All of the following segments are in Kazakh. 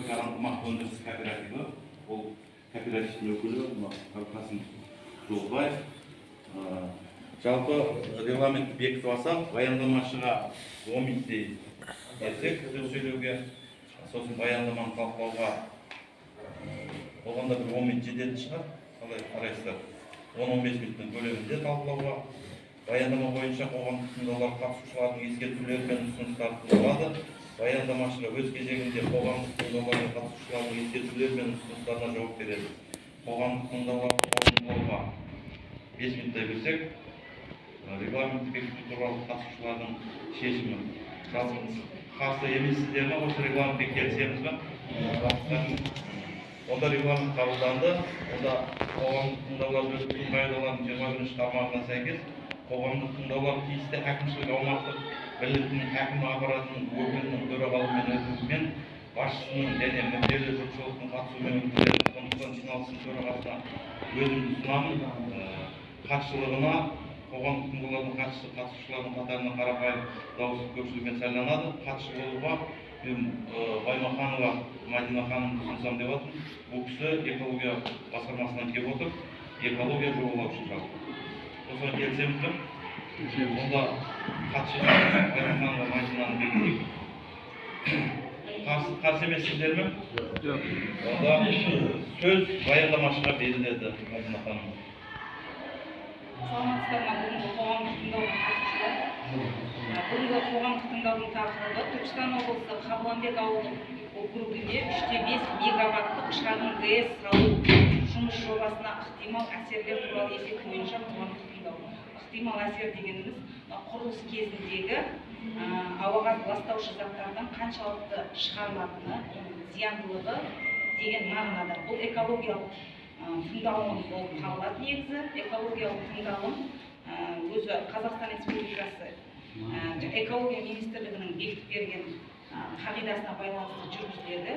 Өскөдегі ынтымақ өндіріс кооперативі, ол кооперативтің өкілі Қасым Жолбаев. Жалпы регламентті бекітіп алсақ, баяндамашыға 10 минуттей берсек сөз сөйлеуге, сосын баяндаманы талқылауға болғанда бір 10 минут жететін шығар, қалай қарайсыздар? 10-15 минуттың көлемінде талқылауға, баяндама бойынша қоғамдық тыңдаулар қатысушылардың ескертулері мен ұсыныстары тыңдалады. Баяндамашыға өз кезегінде қоғамдық тыңдауларға қатысушылардың ескертулері мен ұсыныстарына жауап береді. Қоғамдық тыңдауларды қорытындылауға 5 минуттай берсек, регламентті бекіту туралы қатысушылардың шешімі. Қарсы емессіздер ме осы регламентке келісеміз бе? Онда регламент қабылданды. Онда қоғамдық тыңдауларды өткізу қағидаларының 21-ші тармағына сәйкес қоғамдық тыңдаулар тиісті әкімшілік аумақтық бірліктің әкім аппаратының өкілінің төрағалығымен өтуімен басшысының және мүдделі жұртшылықтың қатысуымен өткізіледі. Сондықтан жиналыстың төрағасына өзімді ұсынамын. Хатшылығына қоғамдық тыңдаулардың қатысушылардың қатарына қарапайым дауыс көпшілігімен сайланады. Хатшы болуға мен Баймаханова Мадина ханымды ұсынсам деп отырмын. Бұл кісі экология басқармасынан келіп отыр. Экология жобалаушы жалпы. Осыған келісеміз бе? Онда хатшы Баймаханова Мадинаны бекітейік. Қарсы емессіздер ме? Жоқ. Онда сөз баяндамашыға беріледі Мадина ханым. Саламатсыздар ма? Бүгінгі қоғамдық тыңдаудың қатысушылары. Бүгінгі қоғамдық тыңдаудың тақырыбы Түркістан облысы Қабыланбек ауылдық округінде 3,5 мегаваттық шағын ГЭС салу жұмыс жобасына ықтимал әсерлер туралы есеп бойынша қоғамдық тыңдау. Ықтимал әсер дегеніміз құрылыс кезіндегі ауаға ластаушы заттардан қаншалықты шығарылатыны, зияндылығы деген мағынада. Бұл экологиялық тыңдалым болып табылады. Негізі экологиялық тыңдалым өзі Қазақстан Республикасы экология министрлігінің бекітіп берген қағидасына байланысты жүргізіледі.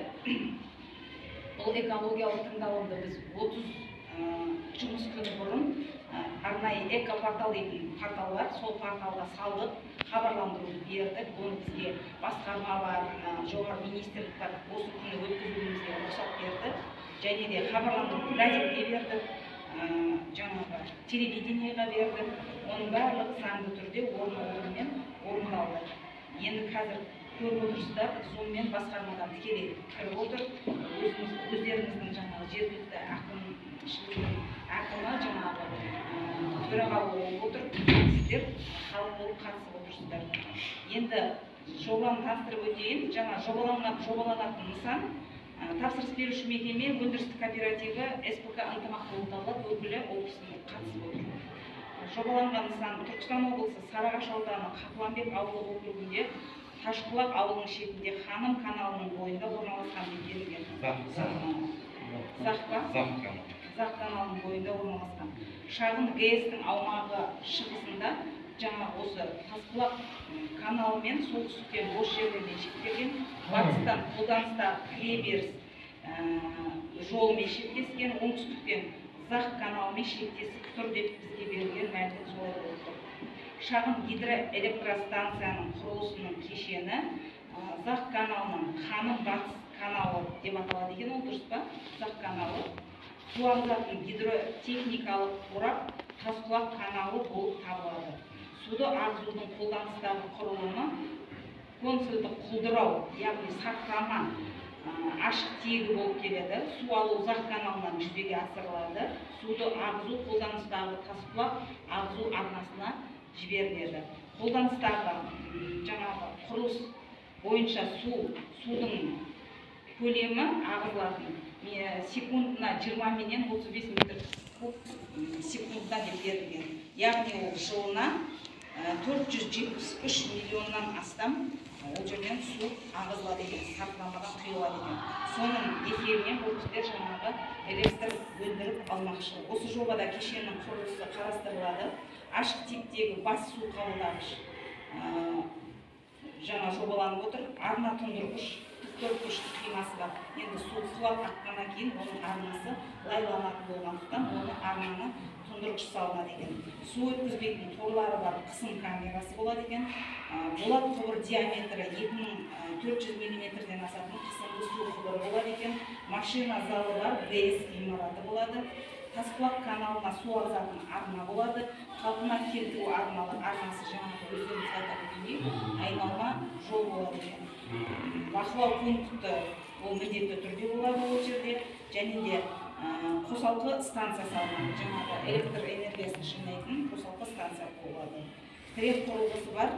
Бұл экологиялық тыңдалымды біз 30 жұмыс күні бұрын арнайы экопортал дейтін портал бар, сол порталға салдық, хабарландыру бердік. Оны бізге басқармалар, жоғары министрлік бар, осы күні өткізуімізге рұқсат берді. Және де хабарландыру газетке бердік, жаңағы телевидениеға бердік. Оның барлығы заңды түрде орындалды. Енді қазір көріп отырсыздар, сонымен басқармадан тікелей кіріп отыр. Өздеріңіздің жаңағы жергілікті әкімі жаңағы төрағалы болып отыр. Сіздер халық болып қатысып отырсыздар. Енді жобаны таныстырып өтейін. Жаңа жобаланатын нысан тапсырыс беруші мекеме өндірістік кооперативі СПК ынтымақ болып табылады. Өкілі ол кісі қатысып отыр. Жобаланған нысан Түркістан облысы Сарыағаш ауданы Қабыланбек ауылдық округінде Ташқұлақ ауылының шетінде Ханым каналының бойында орналасқан делінген. Зақ каналының бойында орналасқан. Шағын ГЭС-тің аумағы шығысында жаңа осы Ташқұлақ каналы мен солтүстіктен бос жерлермен шектелген, батыстан қолданыстағы кіреберіс жолымен шектескен, оңтүстіктен Зақ каналымен шектесіп тұр деп бізге берілген мәлімет солай болып тұр. Шағын гидроэлектростанцияның құрылысының кешені Зақ каналының Ханым батыс каналы деп аталады екен, ол дұрыс па? Зақ каналы су ағызатын гидротехникалық торап Тасқұлақ каналы болып табылады. Суды ағызудың қолданыстағы құрылымы консольдық құлдырау, яғни сақтама ашық тиегі болып келеді. Су алу Зақ каналынан жүзеге асырылады. Суды ағызу қолданыстағы Тасқұлақ ағызу арнасына жіберіледі. Қолданыстағы жаңағы құрылыс бойынша судың көлемі ағызылатын секундына 20 менен 35 метр куб секундына деп берілген. Яғни ол жылына 473 миллионнан астам ол жерден су ағызылады екен, сарқыламадан құйылады екен. Соның есебінен бұл кісілер жаңағы электр өндіріп алмақшы. Осы жобада кешеннің құрылысы қарастырылады. Ашық типтегі бас су қабылдағыш жаңа жобаланып отыр. Арна тұндырғыш төрткүштік қимасы бар. Енді су құлап аққаннан кейін оның арнасы лайланатын болғандықтан оны арнаны тұндырғыш салынады екен. Су өткізбейтін торлары бар қысым камерасы болады екен. Болат құбыр диаметрі 2400 мм-ден асатын қысымды су құбыры коридор болады екен, машина залы бар, ДС ғимараты болады, Тасбұлақ каналына су ағызатын арна болады, қалпына келтіру арнасы жаңағы өздеріңіз айтып өткендей айналма жол болады екен. Бақылау пункті ол міндетті түрде болады ол жерде, және де қосалқы станция салынады, жаңағы электр энергиясын жинайтын қосалқы станция болады. Тірек құрылғысы бар,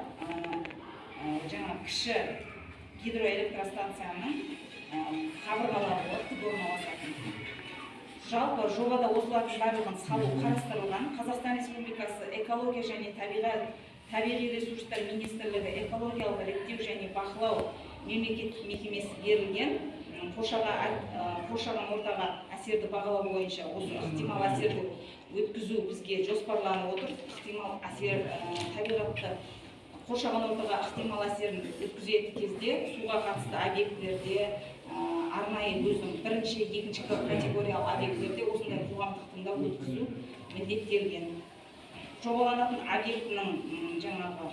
жаңа кіші гидроэлектростанцияның қабырғалары болады, орналасатын. Жалпы жобада осылардың барлығын салу қарастырылған. Қазақстан Республикасы экология және табиғи ресурстар министрлігі экологиялық реттеу және бақылау мемлекеттік мекемесі берілген. Қоршаған ортаға әсерді бағалау бойынша осы ықтимал әсерді өткізу бізге жоспарланып отыр. Ықтимал әсер табиғатты қоршаған ортаға ықтимал әсерін өткізетін кезде суға қатысты объектілерде арнайы өзінің бірінші, екінші категориялы объектілерде осындай қоғамдық тыңдау өткізу міндеттелген. Жобаланатын объектінің жаңағы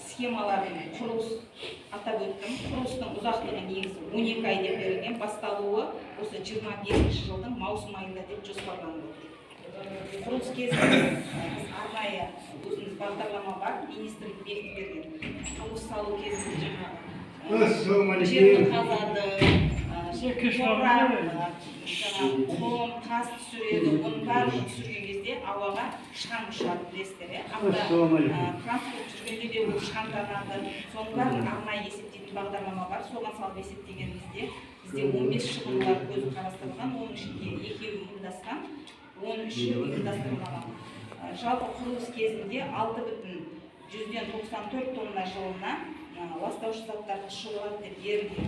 схемаларын құрылыс атап өттім. Құрылыстың ұзақтығы негізі 12 ай деп берілген, басталуы осы 25 жылдың маусым айында деп жоспарланып отыр. Құрылыс кезінде арнайы өзіміз бағдарлама бар, министрлік бекітіп берген. Құрылыс салу кезінде жаңағы жерді қазады, құм, тас түсіреді, оның барлығын түсірген кезде ауаға шаң ұшады, білесіздер. Транспорт жүргенде де ол шаңданады. Соның бәрін арнайы есептейтін бағдарлама бар. Соған салып есептегенімізде бізде 15 шығындар көзі қарастырылған, оның ішінде екеуі ұйымдасқан, 13-і ұйымдастырылмаған. Жалпы құрылыс кезінде 6,94 тонна жылына ластаушы заттарды шығарады деп берілген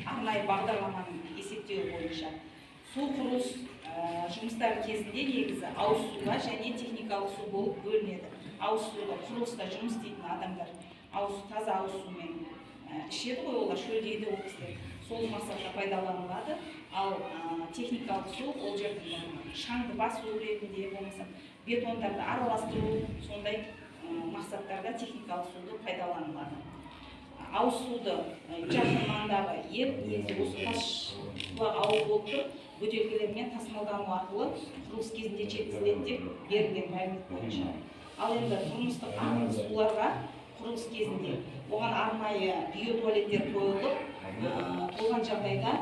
арнайы бағдарламаның есептеуі бойынша. Су құрылыс жұмыстары кезінде негізі ауыз суға және техникалық су болып бөлінеді. Ауыз суға құрылыста жұмыс істейтін адамдар таза ауыз сумен ішеді ғой, олар шөлдейді ол кісілер. Сол мақсатта пайдаланылады. Ал техникалық су ол жердің шаңды басу ретінде болмаса бетондарды араластыру, сондай мақсаттарда техникалық суды пайдаланылады. Ауыз суды жақын маңдағы ел негізі осы Тасбұлақ ауылы болып тұр, бөтелкелермен тасымалдану арқылы құрылыс кезінде жеткізіледі деп берілген мәлімет бойынша. Ал енді тұрмыстық ағынды суларға құрылыс кезінде оған арнайы биотуалеттер қойылып, толған жағдайда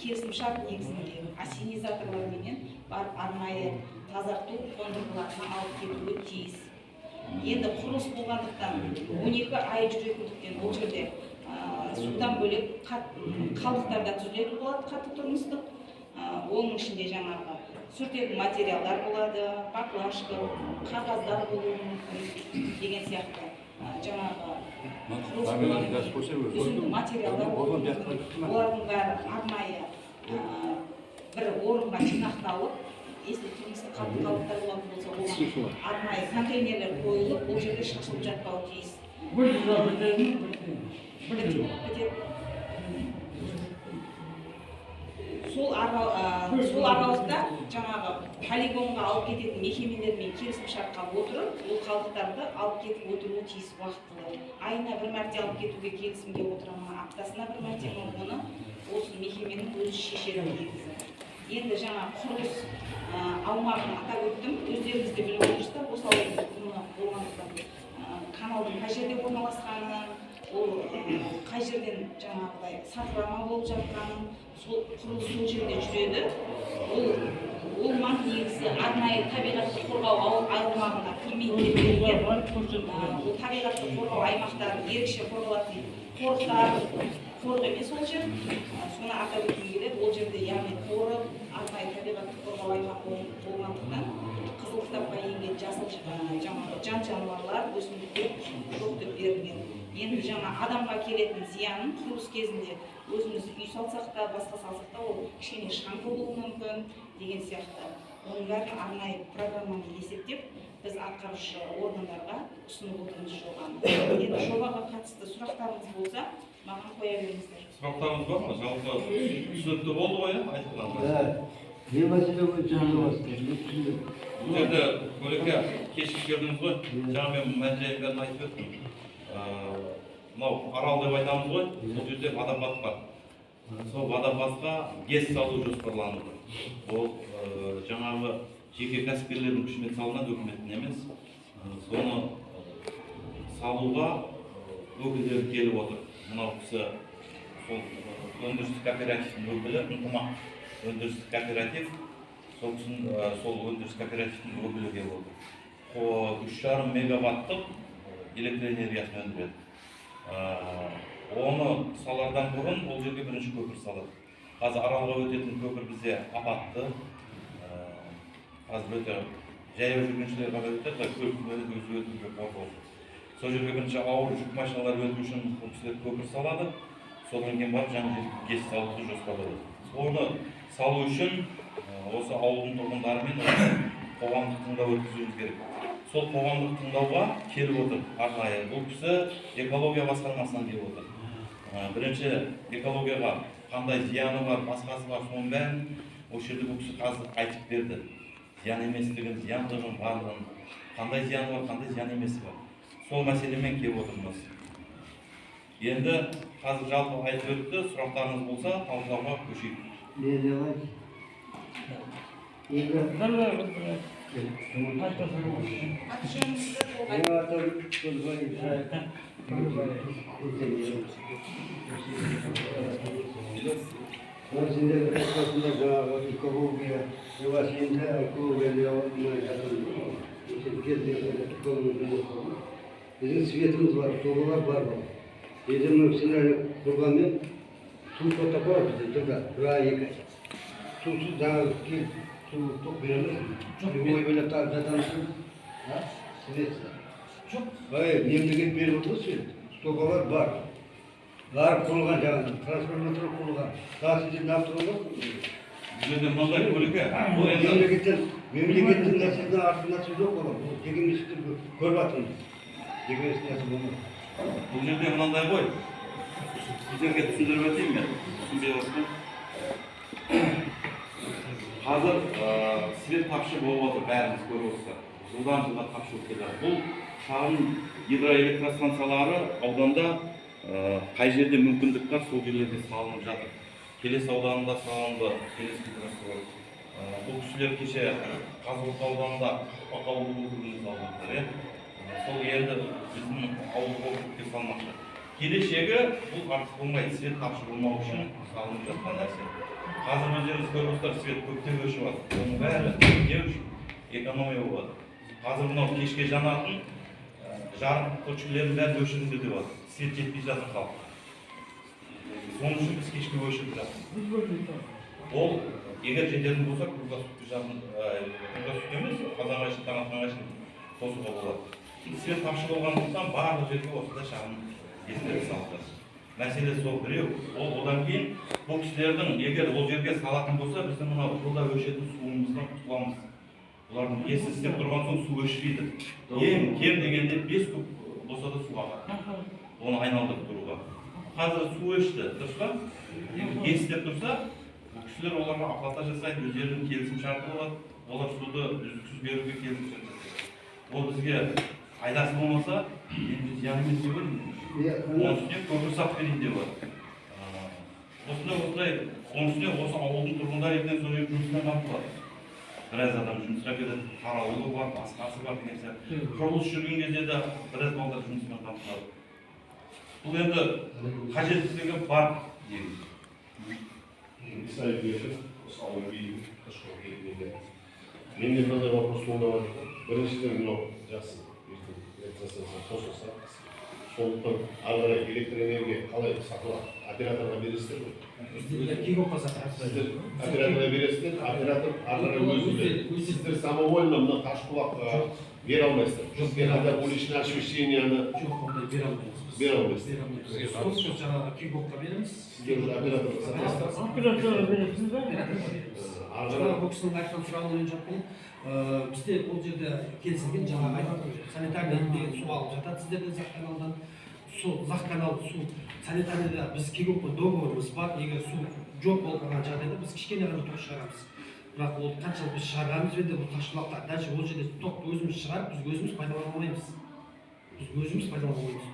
келісімшарт негізінде ассенизаторлармен барып арнайы тазарту қондырғыларына алып кетуі тиіс. Енді құрылыс болғандықтан 12 ай жүретіндіктен ол жерде судан бөлек қалдықтар да түзілетін болады, қатты тұрмыстық. Оның ішінде жаңағы сүртетін материалдар болады, баклажка, қағаздар болуы мүмкін деген сияқты жаңағы құрылыс болғаннан кейін үзінді материалдар болуы мүмкін. Олардың бәрі арнайы бір орынға жинақталып, если тұрмыстық қатты қалдықтар болатын болса, оған арнайы контейнерлер қойылып, ол жерде шашылып жатпауы тиіс. Сол аралықта жаңағы полигонға алып кететін мекемелермен келісімшартқа отырып, ол қалдықтарды алып кетіп отыруы тиіс уақытылы. Айына бір мәрте алып кетуге келісімге отырамын, аптасына бір мәрте оны осы мекеменің өзі шешеді негізі. Енді жаңа құрылыс аумағын атап өттім, өздеріңіз де біліп отырсыздар, осы ауылдың болғандықтан каналдың қай жерде орналасқаны, ол қай жерден жаңағыдай сатырама болып жатқанын, сол құрылыс сол жерде жүреді. Ол маң негізі арнайы табиғатты қорғау аймағына кірмейді деп берілген. Ол табиғатты қорғау аймақтары ерекше қорғалатын қорық емес ол жер. Соны атап өткім келеді. Ол жерде яғни қорық, арнайы табиғатты қорғау аймағы болғандықтан қызыл кітапқа енген жасыл жан-жануарлар, өсімдіктер жоқ деп берілген. Енді жаңа адамға келетін зиянын құрылыс кезінде өзіміз үй салсақ та, басқа салсақ та, ол кішкене шаң болуы мүмкін деген сияқты. Оның бәрін арнайы программаны есептеп, біз атқарушы органдарға ұсынып отырмыз жобаны. Енді жобаға қатысты сұрақтарыңыз болса, маған қоя беріңіздер. Сұрақтарыңыз бар ма? Жалпы түсінікті болды ғой, айтылған. Не мәселе бойынша бұл жерде көлеке кешіп келдіңіз ғой. Жаңа мен мән-жайын бәрін айтып өттім. мынау арал деп айтамыз ғой, бұл жерде водопад бар. Сол водопадқа ГЭС салу жоспарлануда. Ол жаңағы жеке кәсіпкерлердің күшімен салынады, үкіметтің емес. Соны салуға өкілдері келіп отыр. Мынау кісі сол өндірістік кооперативтің өкілі, ынтымақ өндірістік кооператив, сол өндірістік кооперативтің өкілі келіп отыр. 3,5 мегаваттық электр энергиясын өндіреді. Оны салардан бұрын ол жерге бірінші көпір салады. Қазір аралға өтетін көпір бізде апатты. Қазір өте жаяу жүргіншілер ғана өтеді, көліктің өзі өтуге қорқады. Сол жерге бірінші ауыр жүк машиналар өту үшін бұл кісілер көпір салады. Содан кейін барып жаңа жерге ГЭС салуды жоспарлады. Оны салу үшін осы ауылдың тұрғындарымен қоғамдық тыңдау өткізуіміз керек. Сол қоғамдық тыңдауға келіп отыр арнайы. Бұл кісі экология басқармасынан келіп отыр. Бірінші экологияға қандай зияны бар, басқасы бар, соның бәрін осы жерде бұл кісі қазір айтып берді. Зиян еместігін, зияндығын барлығын, қандай зияны бар, қандай зиян емесі бар. Сол мәселемен келіп отырмыз. Енді қазір жалпы айтып өтті, сұрақтарыңыз болса, талқылауға көшейік. Bizim svetimiz var, sobalar var. Bizim sinirli kurbanın su topu var bizde, burada, buraya yıkay. Susuz daha ki su top veremez. Boy böyle zaten su, ha? Svet. Çok. Hayır, memleket bir otursun. Sobalar var. Var kurulgan canım, transformatör kurulgan. Daha sizin ne yaptığınız yok mu? Bizde mınдай bölük ya. Memleketin nesilden artık nasıl yok olan. Bu tekimiz görüp atın. Tekimiz nasıl olmaz. Бұл жерде мынандай ғой, сіздерге түсіндіріп өтейін мен, түсінбей отырмын. Қазір свет тапшы болып отыр, бәріміз көріп отырсыздар. Жылдан жылға тапшы болып келеді. Бұл шағын гидроэлектростанциялары ауданда қай жерде мүмкіндік бар, сол жерлерде салынып жатыр. Келес ауданында салынды, Келес гидростанциялары. Бұл кісілер кеше Қазығұрт ауданында ауылдық округіне салынды. Сол енді біздің ауылдық округке салмақшы. Келешегі бұл артық болмайды, свет тапшы болмау үшін салынып жатқан нәрсе. Қазір өздеріңіз көріп отырсыздар, свет көптеп өшіп жатыр. Оның бәрі не үшін? Экономия болады. Қазір мынау кешке жанатын жарық точкілердің бәрін өшіріңдер деп жатыр. Свет жетпей жатыр халық. Соның үшін біз кешке өшіріп жатырмыз. Ол егер жететін болса, круглосутки емес, қазанғайшын, таңатқанғайшын қосуға болады. Свет тапшы болғандықтан барлық жерге осындай шағын ескеріп салды. Мәселе сол біреу. Ол одан кейін бұл кісілердің егер ол жерге салатын болса, біздің мынау жылда өшетін суымыздан құтыламыз. Бұлардың есі істеп тұрған соң су өшпейді. Ең кем дегенде 5 куб болса да су ағады. Оны айналдырып тұруға. Қазір су өшті, дұрыс па? Егер істеп тұрса, бұл кісілер оларға оплата жасайды, өздерінің келісім шарты болады. Олар суды үздіксіз беруге келісім шарт жасайды. Ол бізге пайдасы болмаса, енді зиян емес деп ойлаймын. Оның үстіне көпір сап берейін деп отыр. Осындай, оның үстіне осы ауылдың тұрғындары ертең сол жерде жұмыспен қамтылады. Біраз адам жұмысқа кетеді, қарауылы бар, басқасы бар деген сияқты. Құрылыс жүрген кезде де біраз балдар жұмыспен қамтылады. Бұл енді қажеттілігі бар дейміз. Мысалы ауыл биік қашуға келгенде менде мынандай вопрос туындап жатыр. Біріншіден мынау жақсы электростанция қосылса, сондықтан ары қарай электр энергия қалай сатылады? Операторға бересіздер ғой? Сіздер операторға бересіздер, оператор ары қарай өзінде. Сіздер самовольно мына Ташбұлаққа бере алмайсыздар. Бізге қайда уличное освещениені бере алмайсыздар. Бізге жаңағы Кигокқа береміз. Сіздер уже операторға сатасыздар. Операторға бересіз ба? Жаңағы бұл кісінің айтқан сұрағын жаппын. Бізде бұл жерде келісілген жаңағы айтқан санитарный деген су алып жатады сіздерден зақ-каналдан. Зақ канал су санитарныйда біз Кигокқа договорымыз бар. Егер су жоқ болған жағдайда біз кішкене ғана тоқ шығарамыз. Бірақ ол қаншалық біз шығарғанымыз бен де бұл ташқұлақта даже ол жерде тоқты өзіміз шығарып, біз өзіміз пайдалана алмаймыз. Біз өзіміз пайдалана алмаймыз.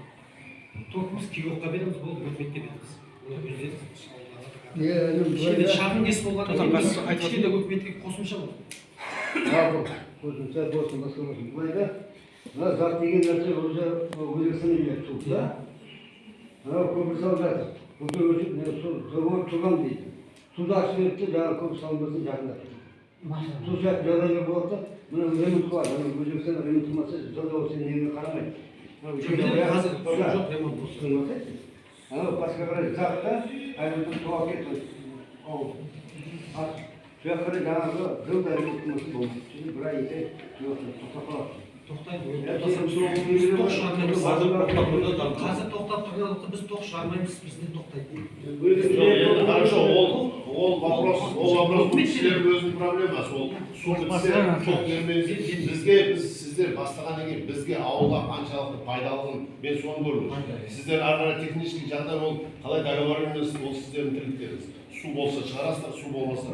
Tokimiz Kiyokka beremiz, болды, өкіметке береміз. Böyle Шағын кес болғаннан кейін кішкене өкіметке қосымша болады. Қосымша болсын, басқа болсын. Былайда, мына зат деген нәрсе уже өзексіне келеді су, да? Мына көпір салып жатыр. Көпір өтіп, завод тұрған дейді. Суды ашып берді, жаңағы көпір салынбасын жақында. Су сияқты жағдайлар болады да, мына ремонт қылады. Өзбекстан ремонт қылмаса, завод сенің еліне қарамайды. Қазір жоқ ремонт болсын. Басқа бір затта, әлемді туа кетті. Şu kadar жаңағы жылда ремонт қылмасы болды. Şimdi бір ай екі ай тоқтап қалады. Тоқтайды. Қазір тоқтап тұрғандықтан біз тоқ шығармаймыз, президент тоқтайды. Хорошо, ол вопрос кісілердің өзінің проблемасы. Ол су бітсе, жоқ бермейді. Біз сіздер бастағаннан кейін бізге ауылға қаншалықты пайдалығын мен соны көрдім. Сіздер ары технический жағынан ол қалай договоренность, ол сіздердің тірліктеріңіз. Су болса шығарасыздар, су болмаса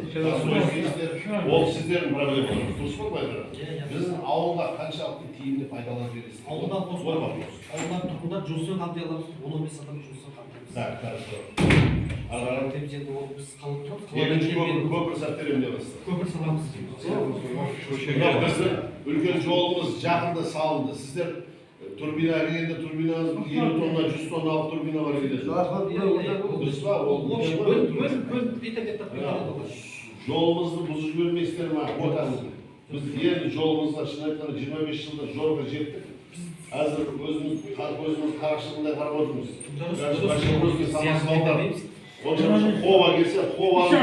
ол сіздердің проблемаларыңыз. Дұрыс па байлар? Біздің ауылға қаншалықты тиімді пайдаланып бересіз? Ауылдан тұрғындар жұмыспен қамти аламыз, 15 адам жұмыспен қамтимыз. Так, хорошо. Енді ол біз қалып тұрмыз. Екінші көпір сәттерін де бастық. Көпір саламыз. Біздің үлкен жолымыз жақында салынды. Сіздер турбина келгенде турбинаңыз 50 тонна, 100 тонналық турбина бар келеді. Дұрыс па? Жолымызды бұзып жібермейсіздер ма? Біз енді жолымызға шын айтқанда 25 жылда жолға жеттік. Әзір өзіміз қарақшылығында қарап отырмыз. Қова келсе, қованы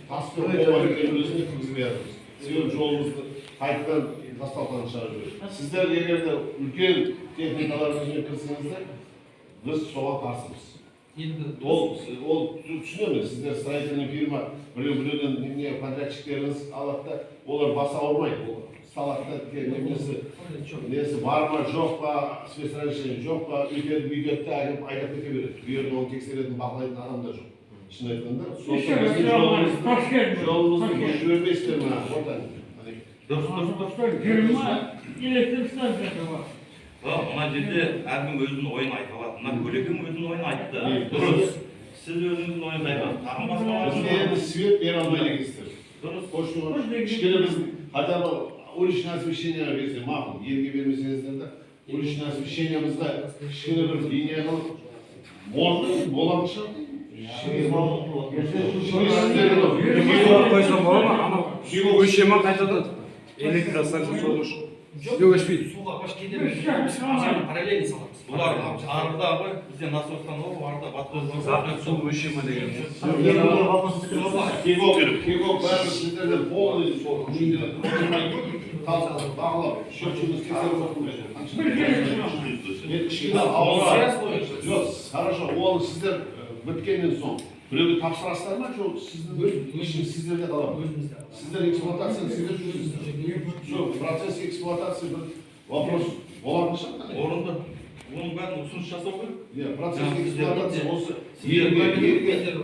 таспен қова келген өзіне кіргізбей жатырмыз. Себебі жолымызды қайтадан тасталған шығарып жібереді. Сіздер егерде үлкен техникалармен кірсеңіздер, біз соған қарсымыз. Ол түсінемін, сіздер строительный фирма, біреуден подрядчиктеріңіз алады да, олар басы ауырмайды. Салады да, несі бар ма, жоқ па, спецразрешение жоқ па, үйдетті әкеп айдап кете береді. Үйерді оны тексеретін, бақылайтын адамдар жоқ. Шын айтқанда, жолымызды бұзып жібермейсіздер ма? Мына жерде әркім өзінің ойын айта алады. Мына Көлекем өзінің ойын айтты. Дұрыс. Сіз өзіңіздің ойынды айтасыз. Тағым басқалар. Бізге енді свет бере алмайды екенсіздер. Дұрыс. Кішкене біз хотя бы уличное освещение берсе, мақұл, елге бермесеңіздер де, уличное освещениемізді кішкене бір линия қылып, можно боламыз шығар. Өлшемі қайтады. Электростанция соғыш. Суға пашкеде параллельно саламыз. Бұлар арыдағы бізде насостан ол, арыда батқызды. Су өлшемі деген. Кегок бәрі сіздерден полный сол күшінде бағылап, счетчігіміз тексеріп отырмыз. Жоқ, хорошо, ол сіздер біткеннен соң біреуге тапсырасыздар ма, жоқ, сіздерде қалады. Сіздер эксплуатацияны сіздер жүргізесіздер. Жоқ, процесс эксплуатации бір вопрос болады ма шығар? Орынды. Оның бәрін ұсыныс жасау керек. Процесс эксплуатации осы елге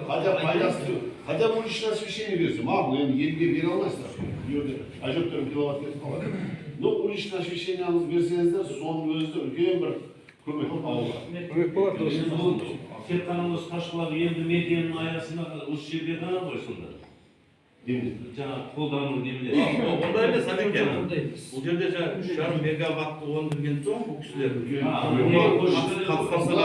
хотя пайдасы, хотя бы уличное освещение берсе, мақұл, енді елге бере алмайсыздар. Әжептәуір киловатт кетіп қалады. Но уличное освещениеңізді берсеңіздер, соның өзі үлкен бір көмек ауылға. Көмек болады. Тек қана осы Ташқалағы елді мекеннің аясында осы жерге ғана ғой сонда. Жаңа қолдану немелер. Ондай емес, Әлеке. Бұл жерде 3,5 мегаватты өндірген соң, бұл кісілер қатыстансаға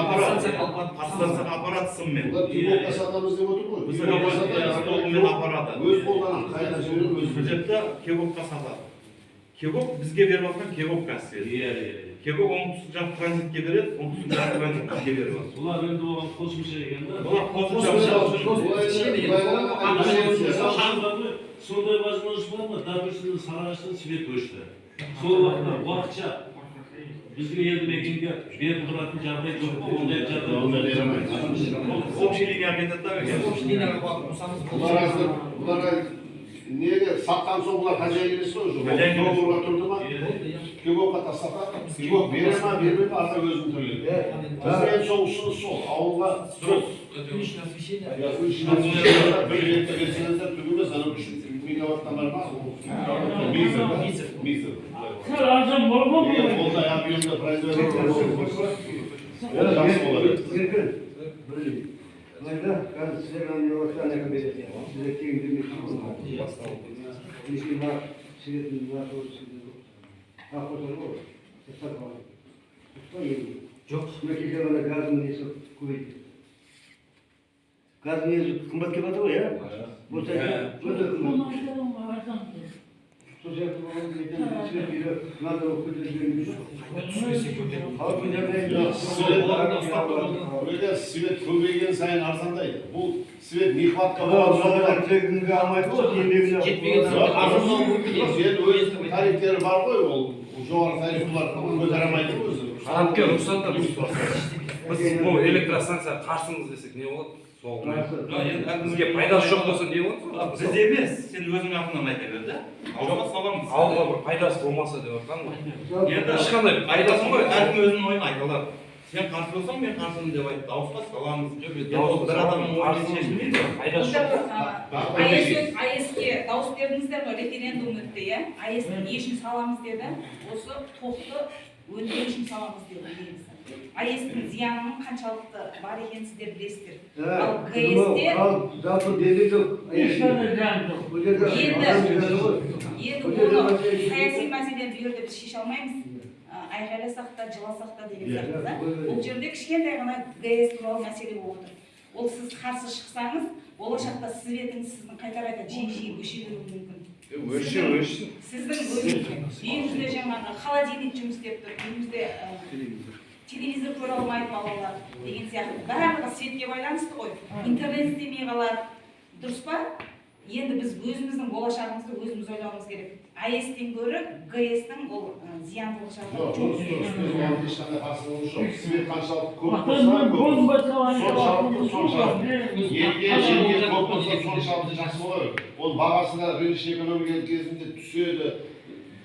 апарат сыммен. Олар кегокқа сатамыз деп отыр ғой. Столмен апарады. Өз қолданан қайда жіберіп өз Бұл жерде кегокқа сатады. Кегок бізге беріп жатқан кегок кәсіп. Кегок оңтүстік жақ транзитке береді, оңтүстік жақ транзитке беріп жатыр. Бұлар енді оған қосымша екен да. Бұлар қосымша. Сондай возможность бар ма? Допустим, Сарыағаштан свет өшті. Сол уақытша біздің елді мекенге беріп тұратын жағдай жоқ. Ондай Общий линия кетеді да. Общий линияға бағып қосамыз. Бұларға неге сатқан соң бұлар хозяин емес қой жоқ. Договорға тұрды ма? Кегокқа тастапа, кегок бере ма, бермей ма, ата өзінің төлейді. Бізден сол ұсыныс сол, ауылға дұрыс. Уличное освещение. Бір ретте берсеңіздер түгілмес, анау 3 мегаваттан бар ма? Мизер. arzon bolma mı? Olda yapıyordum da производитель. O nasıl olabilir? Erkin, böyle. Mayda, ben size ben yavaştan yakın belirteyim. Size kim demek İlişkin var, sigaretin var, doğru sigaretin var. Hakikaten o. Esnaf var. Esnaf yok. Жоқ. Mekke'de gazın neyse kuvvetli. Gaz neyse kımbat kebata o ya. Bu da kımbat. Sosyal kullanım geçen sigaret biri, nerede o kudretlerini Böyle sivet köbeygen sayın arzandaydı. Bu sivet nihvatka tarihteri var koy o жоғары тарифлар көтеремайды өзі. Арабке рұқсат та біз бұл электростанция қарсымыз десек не болады? Сол. Бізге пайдасы жоқ болса не болады? Бізде емес, сен өзің атынан айта бер да. Ауылға саламыз. Ауылға бір пайдасы болмаса деп жатқан ғой. Енді Ешқандай пайдасы ғой, жоқ. әркім өзінің ойын айта алады. Сен қарсы болсаң, мен қарсымын деп айт. Дауысқа саламыз. Бір адамның ойын шешілмейді. Пайдасы жоқ. АЭС-ке дауыс бердіңіздер ғой, референдум өтті, иә? АЭС-ті не үшін саламыз деді? Осы тоқты өндіру үшін саламыз деді негізі. АЭС-тің зиянының қаншалықты бар екенін сіздер білесіздер. Ал ГЭС-те жалпы деді жоқ. енді оны саяси мәселені бұл жерде біз шеше алмаймыз. Айқайласақ та, жыласақ та деген сияқты да. Бұл жерде кішкентай ғана ГЭС туралы мәселе болып отыр. Ол сіз қарсы шықсаңыз, болашақта светіңіз сіздің қайта-қайта жиі-жиі өше беруі мүмкін. Өшсін. Сіздің үйіңізде жаңағы холодильник жұмыс істеп тұр, үйіңізде телевизор көре алмайды балалар деген сияқты. Барлығы светке байланысты ғой. Интернет істемей қалады. Дұрыс па? Енді біз өзіміздің болашағымызды өзіміз ойлауымыз керек. АЭС-тен гөрі ГЭС-тің ол зияндылық жағы жоқ. Ешқандай қарсылығы жоқ. Свет қаншалықты көп соншалықты жақсы болады. Ол бағасында рыночный экономика кезінде түседі,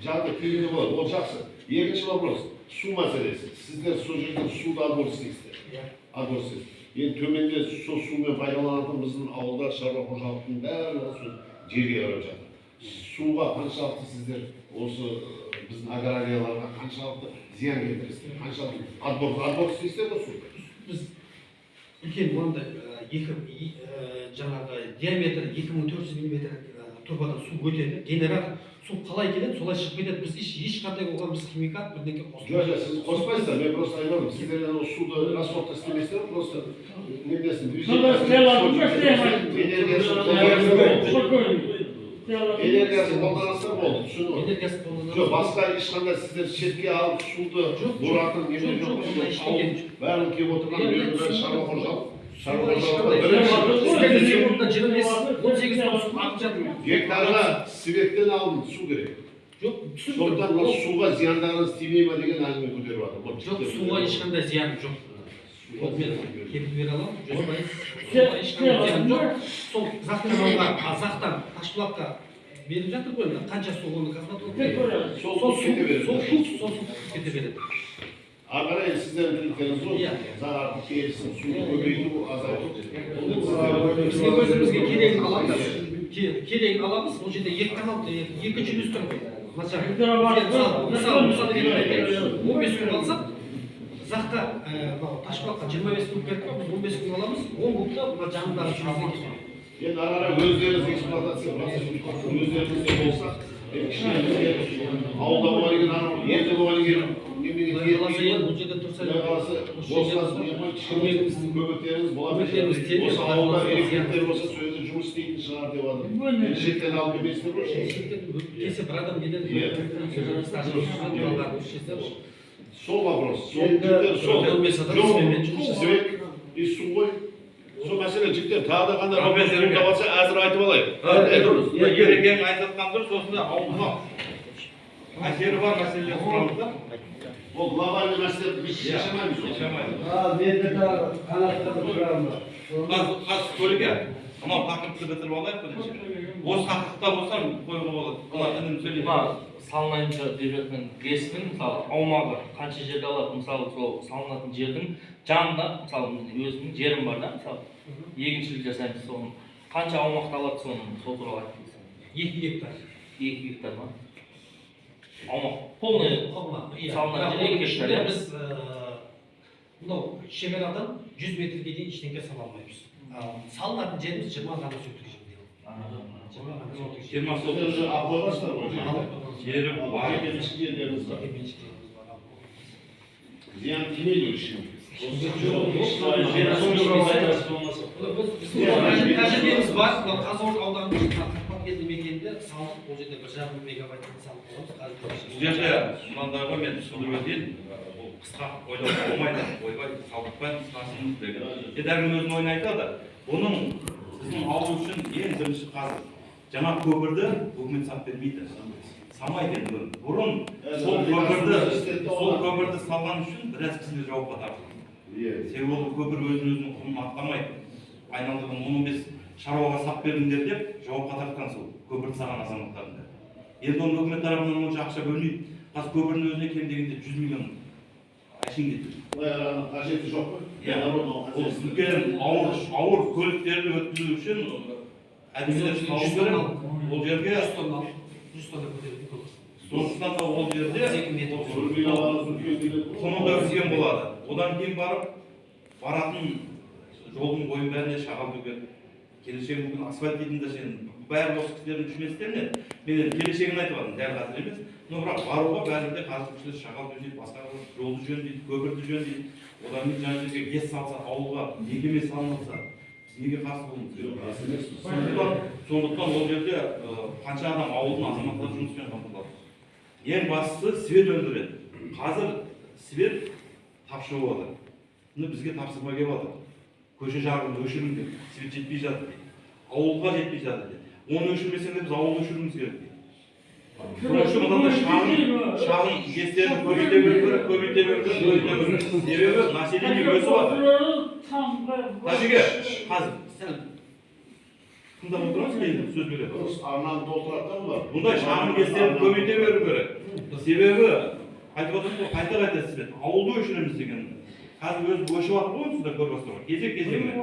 жағдай тиімді болады. Ол жақсы. Екінші вопрос. Су мәселесі. Сіздер сол жерде суды отбор істейсіздер. Отбор істейсіздер. Енді төменде сол сумен пайдаланатын біздің ауылда шаруа қожалықтың бәрі сол жерге қарап жатыр. Суға қаншалықты сіздер осы біздің аграрияларға қаншалықты зиян келтіресіздер? Қаншалықты отбор істейсіздер ғой суды? Біз үлкен мынандай жаңағы диаметрі 2400 мм турбадан су өтеді. Генератор су қалай келеді, солай шығып кетеді. Біз ешқандай оған біз химикат бірдеңе қоспаймыз. Жоқ, сіз қоспайсыздар. Мен просто айтамын, сіздер осы суды расходты істемейсіздер, просто не білесің, энергиясын қолданасыздар болды, түсініп. Жоқ, басқа ешқандай сіздер шетке алып суды бұратын неме жоқ. Бәрін келіп отырған бәрі шаруа қожалық. Гектарға светтен алдын су керек. Сондықтан суға зияндағыңыз тимей ма деген әңгіме көтеріп жатыр. Жоқ, суға ешқандай зиян жоқ. Мен кепіл бере аламын, 100%. Суға ешқандай зиян жоқ. Сол зақтан Ташбұлаққа беріп жатыр ғой, қанша су оны қазбат Сол кете береді. Сол кете береді. Ары қарай сіздердің тілектеріңіз ғой, зарарды келісін, суды көбейту, азайту. Бізге өзімізге керегін аламыз, ол жерде екі канал, екі жүз тұр ғой. Мысалы деген айтайық, 15 күн алсақ, заққа Ташбұлаққа 25 күн беріп, біз 15 күн аламыз, 10 күнді мына жанындағы жүзге кетеді. Енді ары қарай өздеріңіз эксплуатация өздеріңізде болса, ауылда болған екен, елде болған екен, бұл жерде тұрса көмектеріңіз болады. Осы ауылда электриктер болса сөзді жұмыс істейтін шығар деп жатыр. Шеттен алып еместер ғой? Кесе бір адам келеді. Сол вопрос. Свет и су ғой. Сол мәселе жігіттер, тағы да қандай вопрос туындап жатса, әзір айтып алайық. Ерекең айтып дұрыс, осында ауылға әсері бар мәселелер сұрамыз да. Ол глобальный мәселе біз шеше алмаймыз. Менде тағы қанаттарды сұрамыз. Қаз көліге, анау тақырыпты бітіріп алайық бірінші. Осы тақырыпта болсам қоюға болады. Олар інім сөйлейді. Салынайынша деп жатқан ГЭС-тің мысалы аумағы қанша жерде алады, мысалы сол салынатын жердің жанында, мысалы өзімнің жерім бар да, мысалы егіншілік жасаймыз, соны қанша аумақты алады, соны сол туралы айтып кетсең. 2 гектар. 2 гектар ма? аумақ полный салынған жер 2 гектар, иә? Біз мынау шекарадан 100 метрге дейін ештеңе сала алмаймыз. Салынатын жеріміз 20 ғана сөйтік жерде. 20 ғана сөйтік жер. 20 Сол жерде апаластар ғой. жері бар. Меншік жерлеріңіз бар. Меншіктеріміз бар. Зиян тимейді ешкім. Тәжірибеміз бар. Қазығұрт ауданының Қарпат елді мекенінде салдық. Ол жерде 1,5 мегабайттан салып қоямыз. Бұл жерде мынандай ғой, мен түсіндіріп өтейін. Бұл қысқа ойлауға болмайды, ойбай салдықпай қысқасымыз деген. Дәрмен өзінің ойын айтады. Оның біздің ауыл үшін ең бірінші қазір жаңа көпірді үкімет салып бермейді. Самайды енді бұрын сол көпірді салған үшін біраз кісілер жауапқа тартылды. Себебі ол көпір өзін құнын атқамайды. Айналдырған 15 шаруаға сап бердіңдер деп жауапқа тартқан сол көпірді салған азаматтардың. Енді оның үкімет тарапынан онша ақша бөлмейді. Қазір көпірдің өзіне кем дегенде 100 миллион әшейін кетті. Қажеті жоқ қой. Ол үлкен ауыр көліктерді өткізу үшін әдемелер салу керек. Ол жерге 100 тонна көтеретін көпір. сондықтан да ол жерде құны да өскен болады. Одан кейін баратын жолдың бойын бәріне шағал төгеді. Келешегі бүгін асфальт дейтін де сен бәрі осы кісілердің düşünесіздеріне мен енді келешегін айтып алдым, дәл қазір емес. Но бірақ баруға бәрінде қазір кісілер шағал төсейді, басқа жолды жөндейді, көпірді жөндейді. Одан кейін жаңа жерге гес салса, ауылға мекеме салынса, біз неге қарсы болуымыз керек? Сондықтан ол жерде қанша адам ауылдың азаматтары жұмыспен қамтылады. Ең бастысы свет өндіреді. Қазір свет тапшы болады. Бізге тапсырма келіп жатыр. Көше жағын өшіріңдер, свет жетпей жатыр дейді. Ауылға жетпей жатыр дейді. Оны өшірмесең де біз ауылды өшіруіміз керек дейді. Соның үшін мынандай шағын гестерді көбейте беру керек. Себебі население өсіп жатыр. Тәжіге, қазір сәл тыңдап отырмыз, кейін сөз береді. Арнаны толтырады да бұлар. Бұндай шағын гестерді көбейте беру керек. Себебі айтып отырмыз ғой, қайта свет. Ауылды өшіреміз деген. Қазір өзі өшіп жатыр ғой, сіздер көріп отырсыздар. Кезек-кезегімен.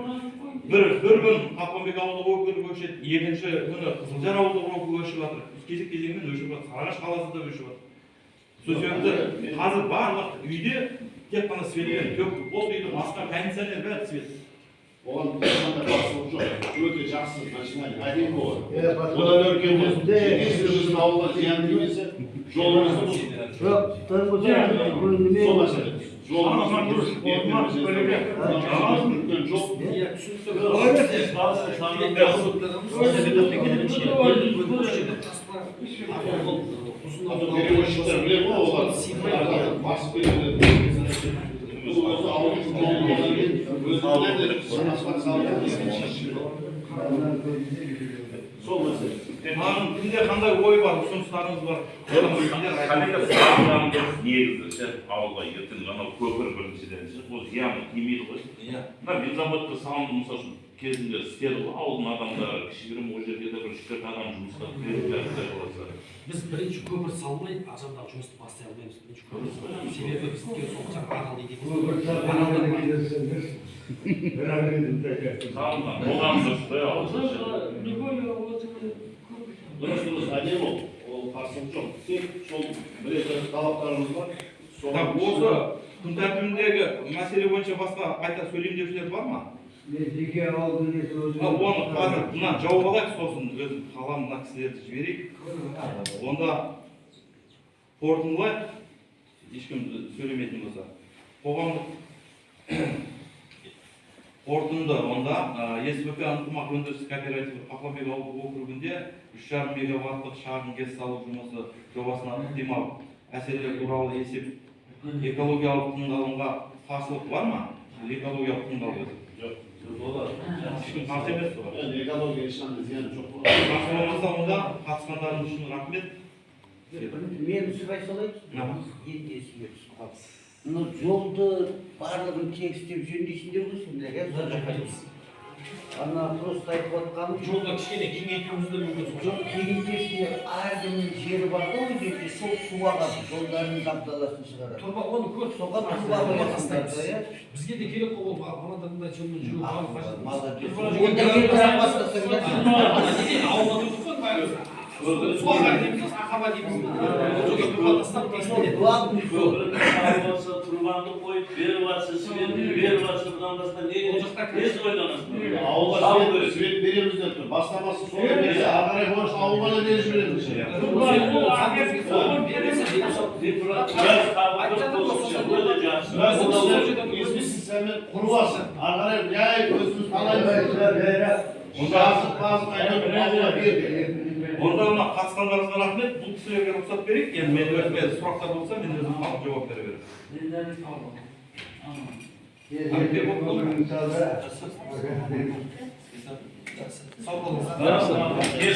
Bir gün Kapamбек ауылдық округі өшеді, екінші күні Қызылжар ауылдық округі өшіп жатыр. Кезек-кезегімен өшіп жатыр. Сарыағаш қаласы да өшіп жатыр. Сол себепті қазір барлық үйде тек қана светпен көп. Ол үйдің астына кондиционер бәрі свет. Оған қандай басылық жоқ. Өте жақсы машина әдемі болады. Одан өркенде біздің ауылға зиян тимесе, жолымызды Жоқ, сол мәселе. Жолымызды сол мәселе. Кімде қандай ой бар, ұсыныстарыңыз бар? Негізі ауылға ертең ғана көпір біріншіден ол зияны тимейді ғой. Мына бензоводты салынды мысал үшін кезінде істеді ғой, ауылдың адамдары кішігірім ол жерге де бір 3-4 адам жұмысқа кіреді. Біз бірінші көпір салмай, ажандағы жұмысты бастай алмаймыз. Себебі бізге сол жаңа арал дейді. Салынған, оған дұрыс та Дұрыс әдемі ол қарсылық жоқ. Тек сол бір-екі талаптарымыз бар. Осы күн тәртібіндегі мәселе бойынша басқа қайта сөйлейін деушілер бар ма? Оны қазір мына жауап алайық, сосын өзім қалам мына кісілерді жіберейік. Онда қорытындылайық, ешкім сөйлемейтін болса. Қоғамдық қорытынды онда СВК ынтымақ өндіріс кооперативі Қапамбек ауылдық округінде 3,5 мегаватттық шағын гес салу жұмысы жобасына ықтимал әсерлер туралы есеп экологиялық тыңдалымға қарсылық бар ма? Экологиялық тыңдалым. Жоқ. Ешкім қарсы емес соған. Экология ешқандай зияны жоқ. Қарсы болмаса онда қатысқандарыңыз үшін рахмет. Мен сұрай салайын. Жолды барлығын тегістеп жөндейсіңдер ғой сендер, Ана просто айтып отқаным жолда кішкене кеңейтуіміз де мүмкін. жоқ, кеңейтесіңдер, әркімнің жері бар да ол жерде, сол суға қалып, жолдардың қапталасын шығарады. Тұрба оны көріп Соған туға қоясыңдар да, иә? Бізге де керек қой ол мынандай жолмен жүру Молодец. Онда бір тарап бастасаңдар. ауылда тұрсақ бәріміз. Суға қарайтын ақаба дейміз. Ол жерге туға тастап тексереді. Көпірді салып алса, тұрғанды қойып, беріп жатса, светті беріп жатса, бұдан басқа не ойланасың? Ауылға свет береміз деп тұр. Бастамасы сол берсе, ағарай қойшы ауылға да беріп жібереміз. Құрыласың. Ағарай жай өзіміз қалаймыз. Жазық bazı айтып ауылға берді. Онда мына қатысқандарыңызға рахмет. Бұл кісілерге рұқсат берейік. Енді мен өзіме сұрақтар болса, мен өзім алып жауап бере беремін. Мысалы, Сау болыңыз.